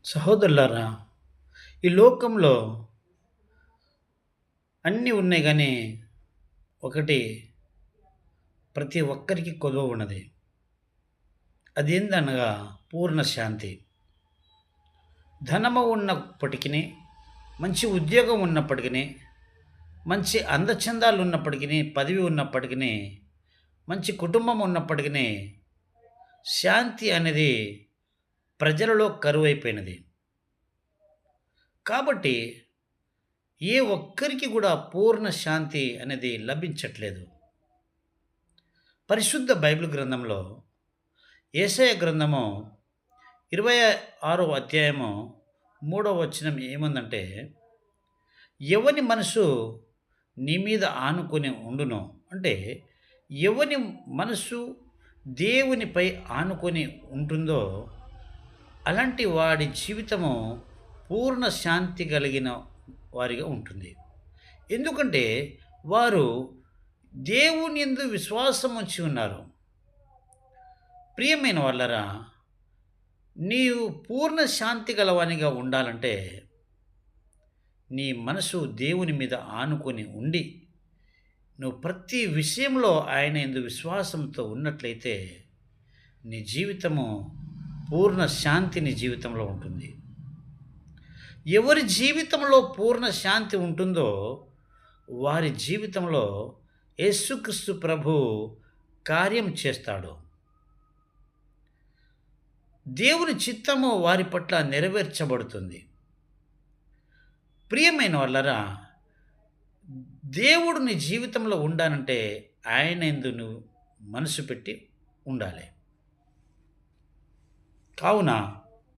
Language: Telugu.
సహోదరులారా, ఈ లోకంలో అన్నీ ఉన్నాయి గానీ, ఒకటి ప్రతి ఒక్కరికి కొదువ ఉన్నది. అదేందనగా పూర్ణ శాంతి. ధనము ఉన్నప్పటికిని, మంచి ఉద్యోగం ఉన్నప్పటికిని, మంచి అందచందాలున్నప్పటికిని, పదవి ఉన్నప్పటికిని, మంచి కుటుంబం ఉన్నప్పటికిని, శాంతి అనేది ప్రజలలో కరువైపోయినది. కాబట్టి ఏ ఒక్కరికి గూడా పూర్ణ శాంతి అనేది లభించట్లేదు. పరిశుద్ధ బైబిల్ గ్రంథంలో యేషయా గ్రంథము 26వ అధ్యాయము 3వ వచనం ఏముందంటే, ఎవని మనసు నీ మీద ఆనుకొని ఉండునో, అంటే ఎవని మనసు దేవునిపై ఆనుకొని ఉంటుందో, అలాంటి వాడి జీవితము పూర్ణ శాంతి కలిగిన వారిగా ఉంటుంది. ఎందుకంటే వారు దేవుని యందు విశ్వాసం ఉంచి ఉన్నారు. ప్రియమైన వాళ్ళరా, నీవు పూర్ణ శాంతి గలవానిగా ఉండాలంటే, నీ మనసు దేవుని మీద ఆనుకొని ఉండి, నువ్వు ప్రతి విషయంలో ఆయన యందు విశ్వాసంతో ఉన్నట్లయితే, నీ జీవితము పూర్ణ శాంతి నీ జీవితంలో ఉంటుంది. ఎవరి జీవితంలో పూర్ణ శాంతి ఉంటుందో, వారి జీవితంలో యేసుక్రీస్తు ప్రభువు కార్యం చేస్తాడు. దేవుని చిత్తము వారి పట్ల నెరవేర్చబడుతుంది. ప్రియమైన వాళ్ళరా, దేవుడు నీ జీవితంలో ఉండాలంటే ఆయన యందు నువ్వు మనసు పెట్టి ఉండాలి. కావున